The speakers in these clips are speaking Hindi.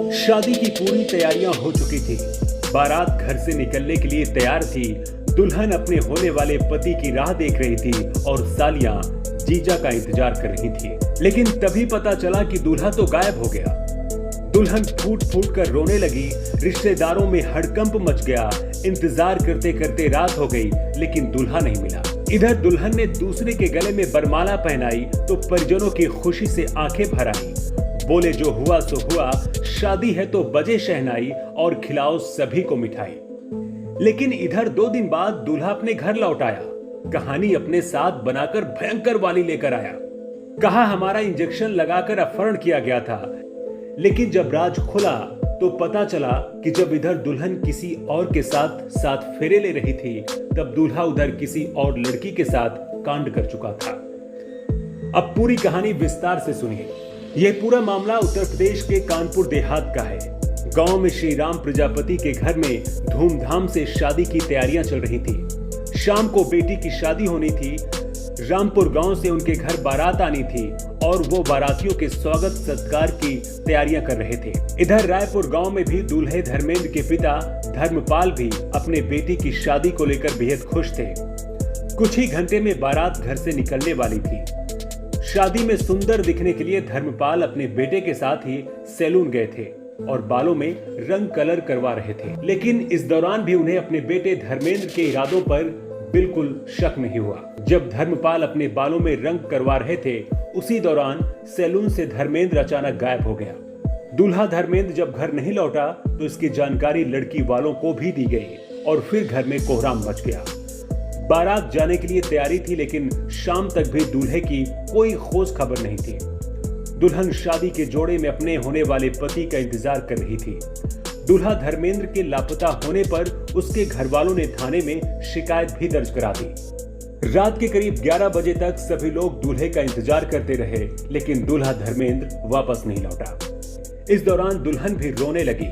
शादी की पूरी तैयारियां हो चुकी थी। बारात घर से निकलने के लिए तैयार थी। दुल्हन अपने होने वाले पति की राह देख रही थी और सालियां जीजा का इंतजार कर रही थी। लेकिन तभी पता चला कि दूल्हा तो गायब हो गया। दुल्हन फूट फूट कर रोने लगी। रिश्तेदारों में हड़कंप मच गया। इंतजार करते करते रात हो गई, लेकिन दूल्हा नहीं मिला। इधर दुल्हन ने दूसरे के गले में बरमाला पहनाई तो परिजनों की खुशी से आंखें भर आई। बोले जो हुआ सो हुआ, शादी है तो बजे शहनाई और खिलाओ सभी को मिठाई। लेकिन इधर 2 दिन बाद दूल्हा अपने घर लौट आया। कहानी अपने साथ बनाकर भयंकर वाली लेकर आया। कहा हमारा इंजेक्शन लगाकर अपहरण किया गया था। लेकिन जब राज खुला तो पता चला कि जब इधर दुल्हन किसी और के साथ फेरे ले रही थी, तब दूल्हा उधर किसी और लड़की के साथ कांड कर चुका था। अब पूरी कहानी विस्तार से सुनिए। यह पूरा मामला उत्तर प्रदेश के कानपुर देहात का है। गांव में श्री राम प्रजापति के घर में धूमधाम से शादी की तैयारियां चल रही थी। शाम को बेटी की शादी होनी थी। रामपुर गांव से उनके घर बारात आनी थी और वो बारातियों के स्वागत सत्कार की तैयारियां कर रहे थे। इधर रायपुर गांव में भी दूल्हे धर्मेंद्र के पिता धर्मपाल भी अपने बेटी की शादी को लेकर बेहद खुश थे। कुछ ही घंटे में बारात घर से निकलने वाली थी। शादी में सुंदर दिखने के लिए धर्मपाल अपने बेटे के साथ ही सैलून गए थे और बालों में रंग कलर करवा रहे थे। लेकिन इस दौरान भी उन्हें अपने बेटे धर्मेंद्र के इरादों पर बिल्कुल शक नहीं हुआ। जब धर्मपाल अपने बालों में रंग करवा रहे थे, उसी दौरान सैलून से धर्मेंद्र अचानक गायब हो गया। दूल्हा धर्मेंद्र जब घर नहीं लौटा तो इसकी जानकारी लड़की वालों को भी दी गई और फिर घर में कोहराम मच गया। बारात जाने के लिए तैयारी थी, लेकिन शाम तक भी दूल्हे की कोई खोज खबर नहीं थी। दुल्हन शादी के जोड़े में अपने होने वाले पति का इंतजार कर रही थी। दूल्हा धर्मेंद्र के लापता होने पर उसके घर वालों ने थाने में शिकायत भी दर्ज करा दी। रात के करीब 11 बजे तक सभी लोग दूल्हे का इंतजार करते रहे, लेकिन दूल्हा धर्मेंद्र वापस नहीं लौटा। इस दौरान दुल्हन भी रोने लगी,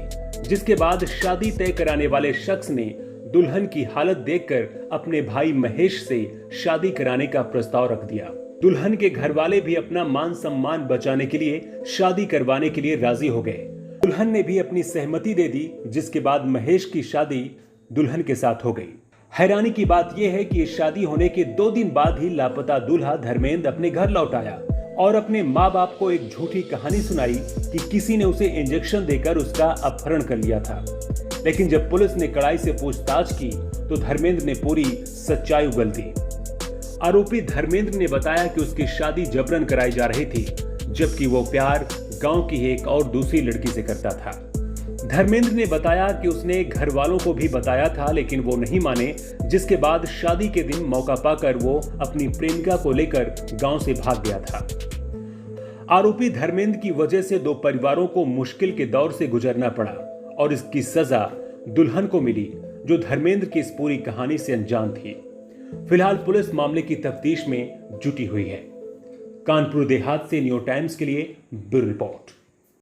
जिसके बाद शादी तय कराने वाले शख्स ने दुल्हन की हालत देखकर अपने भाई महेश से शादी कराने का प्रस्ताव रख दिया। दुल्हन के घर वाले भी अपना मान सम्मान बचाने के लिए शादी करवाने के लिए राजी हो गए। दुल्हन ने भी अपनी सहमति दे दी, जिसके बाद महेश की शादी दुल्हन के साथ हो गई। हैरानी की बात यह है कि शादी होने के 2 दिन बाद ही लापता दूल्हा धर्मेंद्र अपने घर लौट आया और अपने माँ बाप को एक झूठी कहानी सुनाई कि किसी ने उसे इंजेक्शन देकर उसका अपहरण कर लिया था। लेकिन जब पुलिस ने कड़ाई से पूछताछ की तो धर्मेंद्र ने पूरी सच्चाई उगल दी। आरोपी धर्मेंद्र ने बताया कि उसकी शादी जबरन कराई जा रही थी, जबकि वो प्यार गांव की एक और दूसरी लड़की से करता था। धर्मेंद्र ने बताया कि उसने घर वालों को भी बताया था, लेकिन वो नहीं माने, जिसके बाद शादी के दिन मौका पाकर वो अपनी प्रेमिका को लेकर गांव से भाग गया था। आरोपी धर्मेंद्र की वजह से 2 परिवारों को मुश्किल के दौर से गुजरना पड़ा और इसकी सजा दुल्हन को मिली, जो धर्मेंद्र की इस पूरी कहानी से अनजान थी। फिलहाल पुलिस मामले की तफ्तीश में जुटी हुई है। कानपुर देहात से न्यू टाइम्स के लिए ब्यूरो रिपोर्ट।